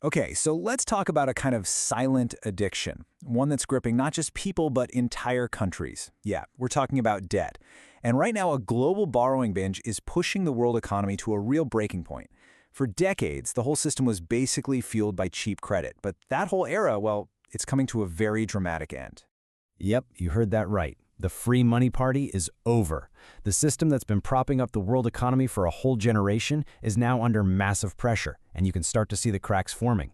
Okay, so let's talk about a kind of silent addiction, one that's gripping not just people but entire countries. Yeah, we're talking about debt. And right now, a global borrowing binge is pushing the world economy to a real breaking point. For decades, the whole system was basically fueled by cheap credit, but that whole era, well, it's coming to a very dramatic end. Yep, you heard that right. The free money party is over. The system that's been propping up the world economy for a whole generation is now under massive pressure, and you can start to see the cracks forming.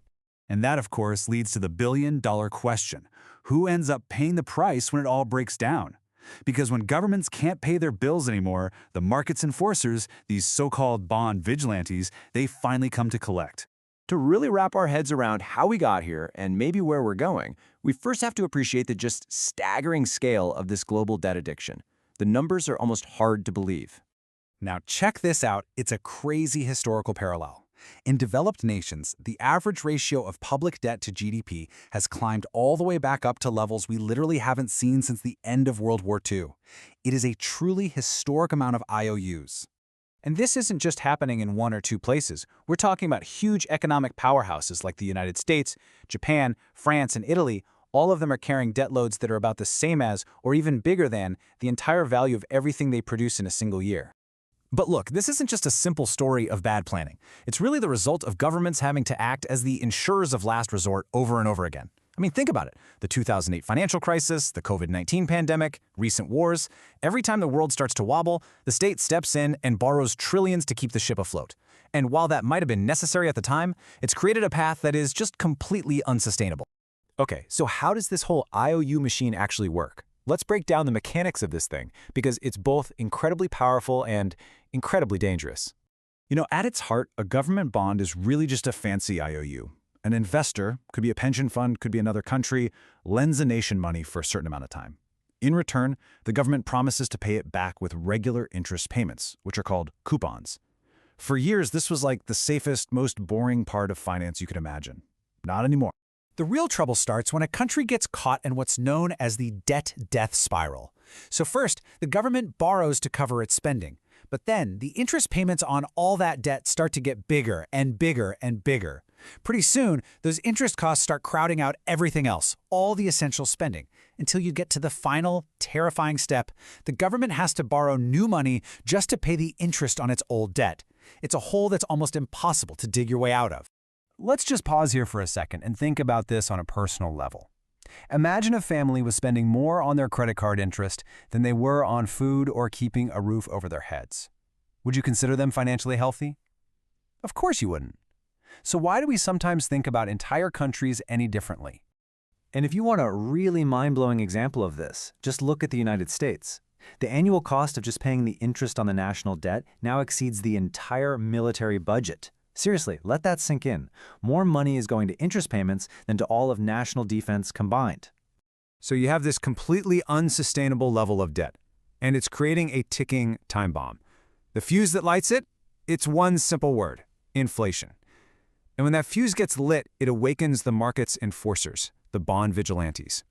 And that, of course, leads to the billion-dollar question. Who ends up paying the price when it all breaks down? Because when governments can't pay their bills anymore, the market's enforcers, these so-called bond vigilantes, they finally come to collect. To really wrap our heads around how we got here and maybe where we're going, we first have to appreciate the just staggering scale of this global debt addiction. The numbers are almost hard to believe. Now check this out, it's a crazy historical parallel. In developed nations, the average ratio of public debt to GDP has climbed all the way back up to levels we literally haven't seen since the end of World War II. It is a truly historic amount of IOUs. And this isn't just happening in one or two places. We're talking about huge economic powerhouses like the United States, Japan, France, and Italy. All of them are carrying debt loads that are about the same as, or even bigger than, the entire value of everything they produce in a single year. But look, this isn't just a simple story of bad planning. It's really the result of governments having to act as the insurers of last resort over and over again. I mean, think about it. The 2008 financial crisis, the COVID-19 pandemic, recent wars. Every time the world starts to wobble, the state steps in and borrows trillions to keep the ship afloat. And while that might have been necessary at the time, it's created a path that is just completely unsustainable. Okay, so how does this whole IOU machine actually work? Let's break down the mechanics of this thing, because it's both incredibly powerful and incredibly dangerous. At its heart, a government bond is really just a fancy IOU. An investor, could be a pension fund, could be another country, lends a nation money for a certain amount of time. In return, the government promises to pay it back with regular interest payments, which are called coupons. For years, this was like the safest, most boring part of finance you could imagine. Not anymore. The real trouble starts when a country gets caught in what's known as the debt-death spiral. So first, the government borrows to cover its spending. But then, the interest payments on all that debt start to get bigger and bigger and bigger. Pretty soon, those interest costs start crowding out everything else, all the essential spending, until you get to the final, terrifying step. The government has to borrow new money just to pay the interest on its old debt. It's a hole that's almost impossible to dig your way out of. Let's just pause here for a second and think about this on a personal level. Imagine a family was spending more on their credit card interest than they were on food or keeping a roof over their heads. Would you consider them financially healthy? Of course you wouldn't. So why do we sometimes think about entire countries any differently? And if you want a really mind-blowing example of this, just look at the United States. The annual cost of just paying the interest on the national debt now exceeds the entire military budget. Seriously, let that sink in. More money is going to interest payments than to all of national defense combined. So you have this completely unsustainable level of debt, and it's creating a ticking time bomb. The fuse that lights it? It's one simple word: inflation. And when that fuse gets lit, it awakens the market's enforcers, the bond vigilantes.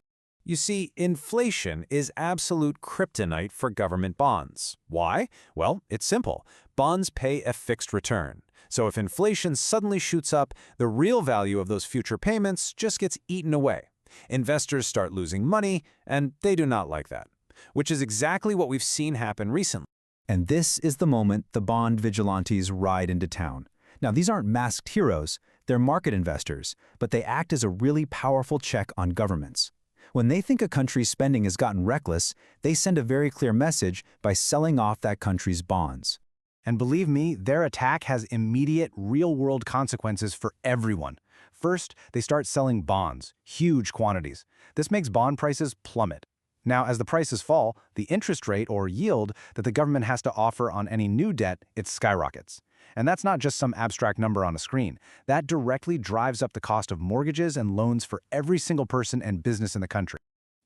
You see, inflation is absolute kryptonite for government bonds. Why? Well, it's simple. Bonds pay a fixed return. So if inflation suddenly shoots up, the real value of those future payments just gets eaten away. Investors start losing money, and they do not like that, which is exactly what we've seen happen recently. And this is the moment the bond vigilantes ride into town. Now, these aren't masked heroes, they're market investors, but they act as a really powerful check on governments. When they think a country's spending has gotten reckless, they send a very clear message by selling off that country's bonds. And believe me, their attack has immediate, real-world consequences for everyone. First, they start selling bonds, huge quantities. This makes bond prices plummet. Now, as the prices fall, the interest rate or yield that the government has to offer on any new debt, it skyrockets. And that's not just some abstract number on a screen. That directly drives up the cost of mortgages and loans for every single person and business in the country.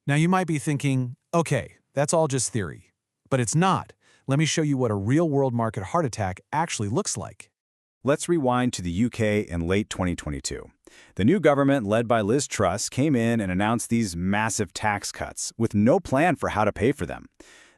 Now you might be thinking, okay, that's all just theory. But it's not. Let me show you what a real-world market heart attack actually looks like. Let's rewind to the UK in late 2022. The new government, led by Liz Truss, came in and announced these massive tax cuts with no plan for how to pay for them.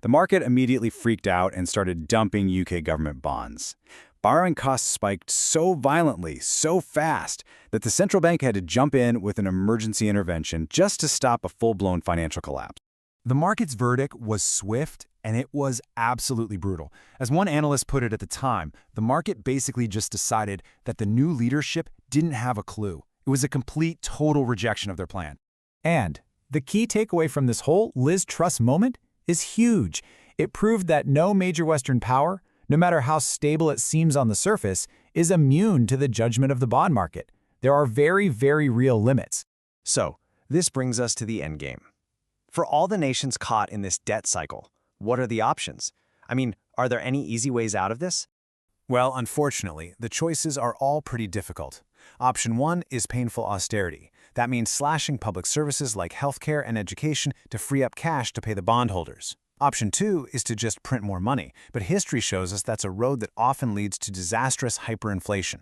The market immediately freaked out and started dumping UK government bonds. Borrowing costs spiked so violently, so fast, that the central bank had to jump in with an emergency intervention just to stop a full-blown financial collapse. The market's verdict was swift, and it was absolutely brutal. As one analyst put it at the time, the market basically just decided that the new leadership didn't have a clue. It was a complete, total rejection of their plan. And the key takeaway from this whole Liz Truss moment is huge. It proved that no major Western power, no matter how stable it seems on the surface, is immune to the judgment of the bond market. There are very, very real limits. So, this brings us to the endgame. For all the nations caught in this debt cycle, what are the options? I mean, are there any easy ways out of this? Well, unfortunately, the choices are all pretty difficult. Option 1 is painful austerity. That means slashing public services like healthcare and education to free up cash to pay the bondholders. Option 2 is to just print more money, but history shows us that's a road that often leads to disastrous hyperinflation.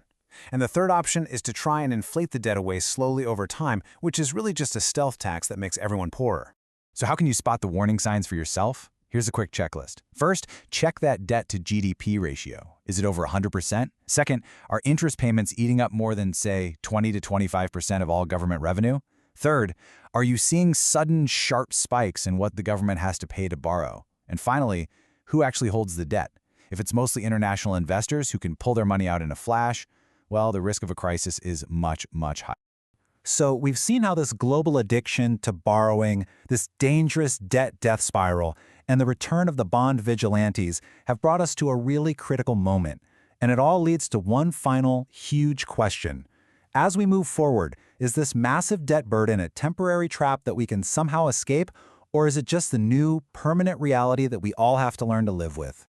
And the third option is to try and inflate the debt away slowly over time, which is really just a stealth tax that makes everyone poorer. So how can you spot the warning signs for yourself? Here's a quick checklist. First, check that debt to GDP ratio. Is it over 100%? Second, are interest payments eating up more than, say, 20 to 25% of all government revenue? Third, are you seeing sudden, sharp spikes in what the government has to pay to borrow? And finally, who actually holds the debt? If it's mostly international investors who can pull their money out in a flash, well, the risk of a crisis is much, much higher. So we've seen how this global addiction to borrowing, this dangerous debt-death spiral, and the return of the bond vigilantes have brought us to a really critical moment. And it all leads to one final, huge question. As we move forward, is this massive debt burden a temporary trap that we can somehow escape, or is it just the new, permanent reality that we all have to learn to live with?